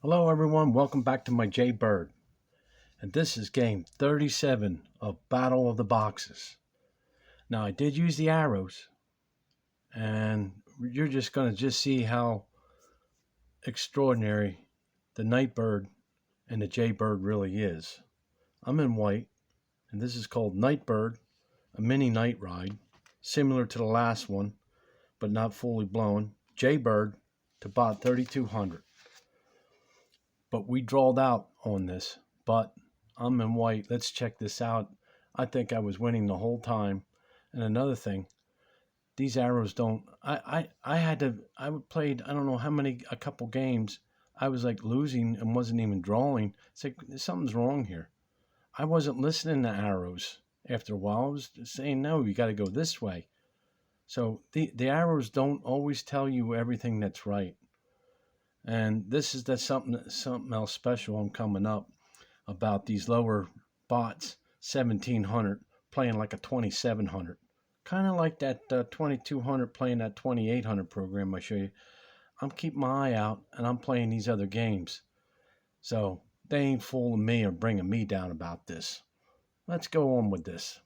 Hello everyone, welcome back to my jbird. And this is game 37 of Battle of the Boxes. Now I did use the arrows, and you're just going to just see how extraordinary the Nightbird and the jaybird really is. I'm in white, and this is called Nightbird, a mini night ride, similar to the last one, but not fully blown. Jaybird to bot 3200. But we drawed out on this, but I'm in white. Let's check this out. I think I was winning the whole time. And another thing, these arrows don't. I had to. I played. I don't know how many. A couple games. I was like losing and wasn't even drawing. It's like something's wrong here. I wasn't listening to arrows. After a while, I was saying no. You got to go this way. So the arrows don't always tell you everything that's right. And this is something else special I'm coming up about these lower bots 1700 playing like a 2700, kind of like that 2200 playing that 2800 program I show you. I'm keeping my eye out and I'm playing these other games, so they ain't fooling me or bringing me down about this. Let's go on with this.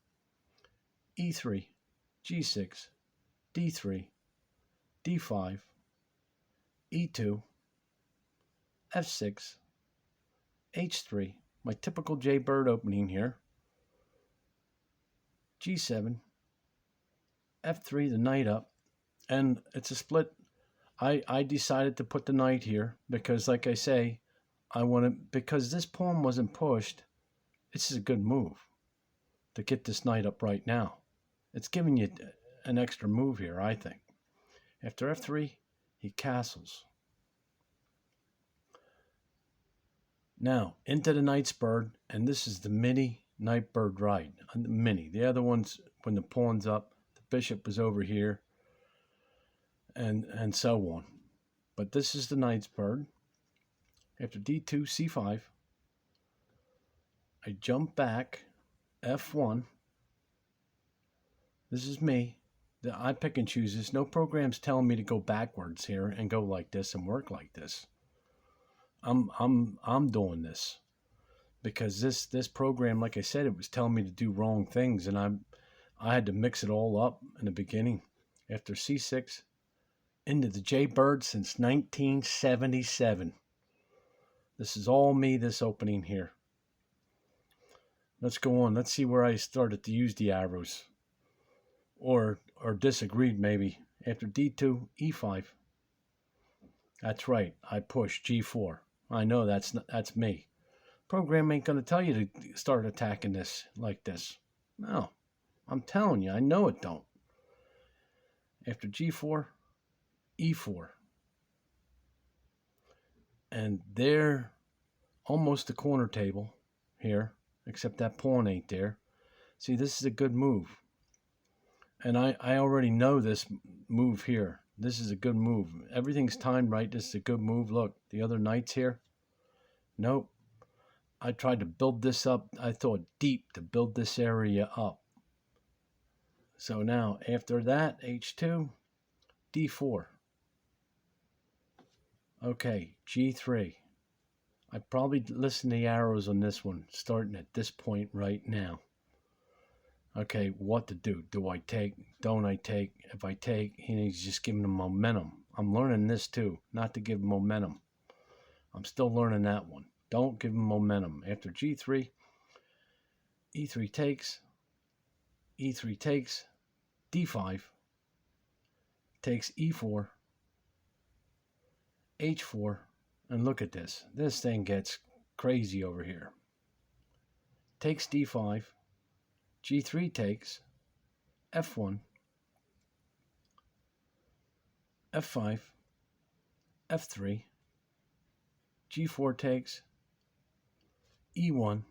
E3, G6, D3, D5, E2, F6, H3, my typical jaybird opening here, G7, F3, the knight up, and it's a split. I decided to put the knight here because, like I say, I want to, because this pawn wasn't pushed. This is a good move to get this knight up right now. It's giving you an extra move here, I think. After F3, he castles. Now, into the knight's bird, and this is the mini night bird ride. Mini. The other ones, when the pawn's up, the bishop was over here, and so on. But this is the knight's bird. After D2, C5, I jump back, F1. This is me. I pick and choose this. No program's telling me to go backwards here and go like this and work like this. I'm doing this because this program, like I said, it was telling me to do wrong things, and I had to mix it all up in the beginning. After C6, into the jaybird since 1977. This is all me, this opening here. Let's go on. Let's see where I started to use the arrows, or disagreed maybe. After D2, E5. That's right. I push G4. I know that's me. Program ain't going to tell you to start attacking this like this. No, I'm telling you, I know it don't. After G4, E4. And they're almost the corner table here, except that pawn ain't there. See, this is a good move. And I already know this move here. This is a good move. Everything's timed right. This is a good move. Look, the other knight's here. Nope. I tried to build this up. I thought deep to build this area up. So now, after that, H2, D4. Okay, G3. I probably listen to the arrows on this one, starting at this point right now. Okay, what to do? Do I take? Don't I take? If I take, he's just giving him momentum. I'm learning this too, not to give momentum. I'm still learning that one. Don't give him momentum. After G3, E3 takes, E3 takes, D5, takes E4, H4, and look at this. This thing gets crazy over here. Takes D5, G3 takes, F1, F5, F3, G4 takes, E1,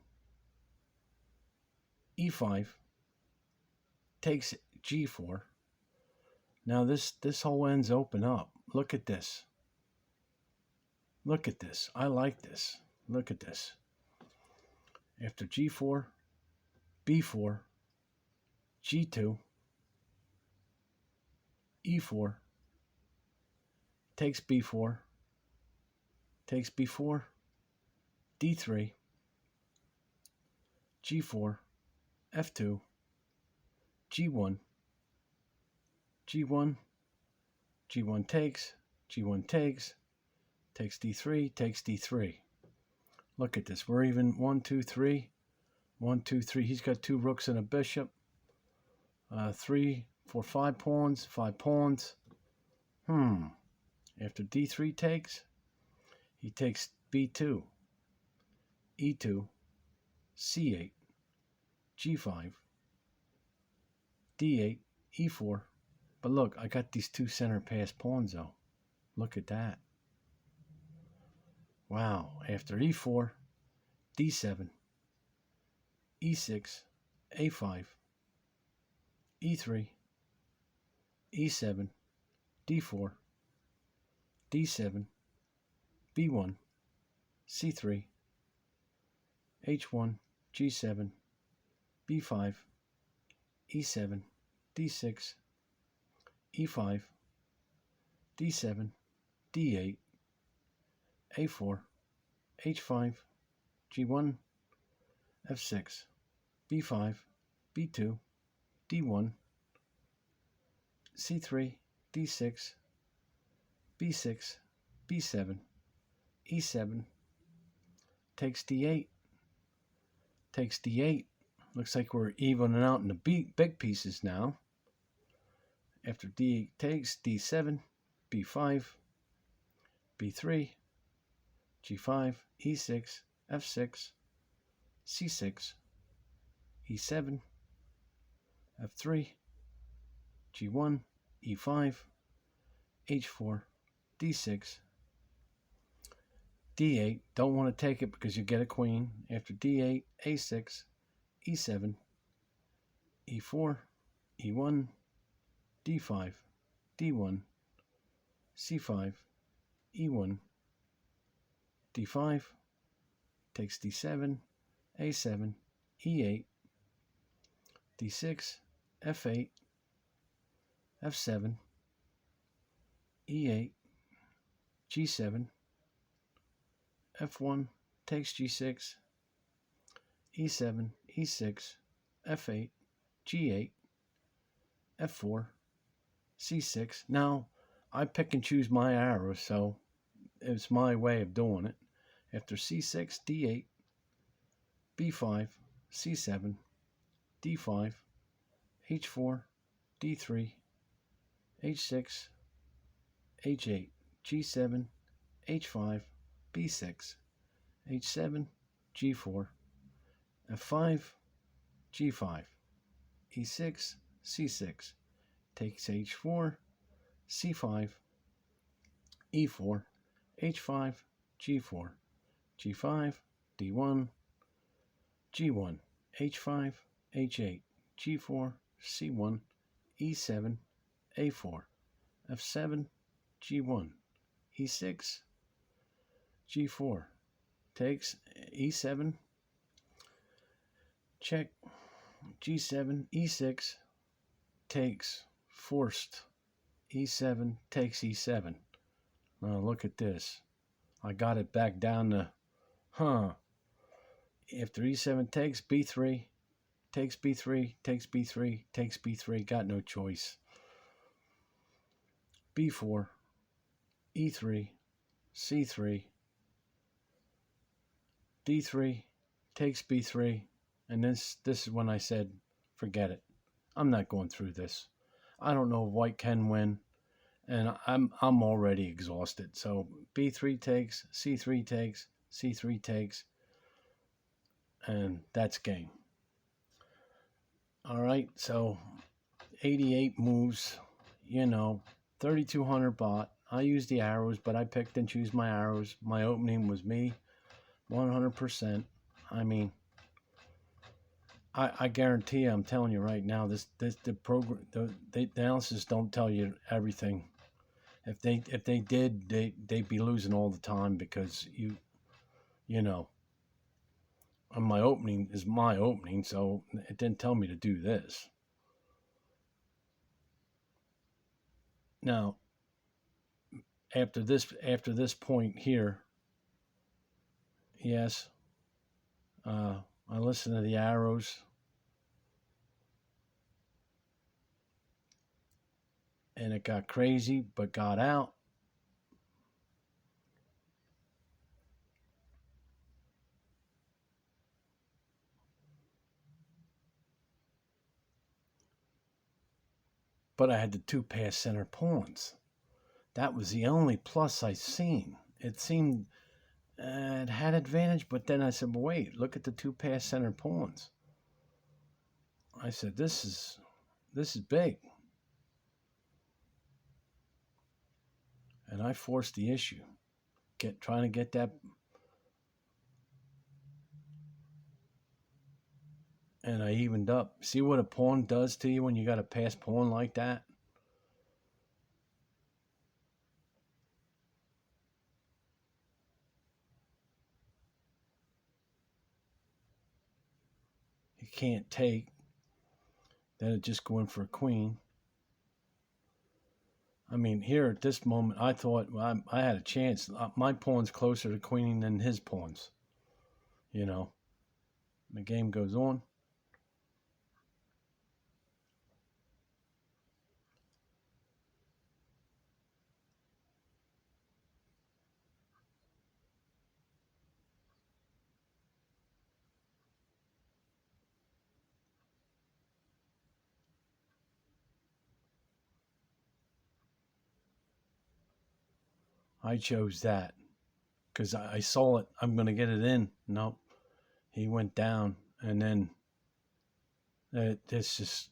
E5, takes G4. Now this whole end's open up. Look at this. Look at this. I like this. Look at this. After G4, B4, G2, E4, takes B4, takes b4, d3, g4, f2, g1, g1, g1 takes, g1 takes d3, takes d3. Look at this. We're even 1, 2, 3. 1, 2, 3. He's got 2 rooks and a bishop. 3, 4, 5 pawns. 5 pawns. After d3 takes, he takes b2, e2, c8, g5, d8, e4. But look, I got these 2 center pass pawns though. Look at that. Wow. After e4, d7, e6, a5, e3, e7, d4, d7, b1, c3, h1, g7, b5, e7, d6, e5, d7, d8, a4, h5, g1, f6, b5, b2, d1, c3, d6, b6, b7, e7, takes d8, takes d8. Looks like we're evening out in the big pieces now. After d8 takes, d7, b5, b3, g5, e6, f6, c6, e7, f3, g1, e5, h4, d6, d8. Don't want to take it because you get a queen. After d8, a6, e7, e4, e1, d5, d1, c5, e1, d5, takes d7, a7, e8, d6, f8, f7, e8, g7, f1, takes g6, e7, e6, f8, g8, f4, c6. Now, I pick and choose my arrows, so it's my way of doing it. After c6, d8, b5, c7, d5, h4, d3, h6, h8, g7, h5, b6, h7, g4, f5, g5, e6, c6, takes h4, c5, e4, h5, g4, g5, d1, g1, h5, h8, g4, c1, e7, a4, f7, g1, e6, g4, takes e7, check, g7, e6, takes, forced, e7, takes e7. Now look at this. I got it back down to, After e7 takes, b3, takes b3, takes b3, takes b3, got no choice. b4, e3, c3, d3, takes b3, and this is when I said, forget it. I'm not going through this. I don't know if white can win, and I'm already exhausted. So b3 takes, c3 takes, c3 takes, and that's game. All right, so 88 moves, 3,200 baht. I used the arrows, but I picked and choose my arrows. My opening was me, 100%. I mean, I guarantee you, I'm telling you right now, the program, the analysis don't tell you everything. If they did, they'd be losing all the time because and my opening is my opening, so it didn't tell me to do this. Now, after this point here, yes. I listened to the arrows, and it got crazy, but got out. But I had the two pass center pawns. That was the only plus I seen. It seemed it had advantage, but then I said, well, wait, look at the two pass center pawns. I said, this is big. And I forced the issue. Trying to get that, and I evened up. See what a pawn does to you when you got a pass pawn like that? You can't take. Then it just go in for a queen. I mean, here at this moment, I thought I had a chance. My pawn's closer to queening than his pawns. You know, the game goes on. I chose that because I saw it. I'm going to get it in. Nope. He went down, and then it's just,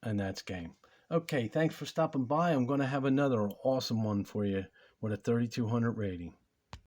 and that's game. Okay, thanks for stopping by. I'm going to have another awesome one for you with a 3200 rating.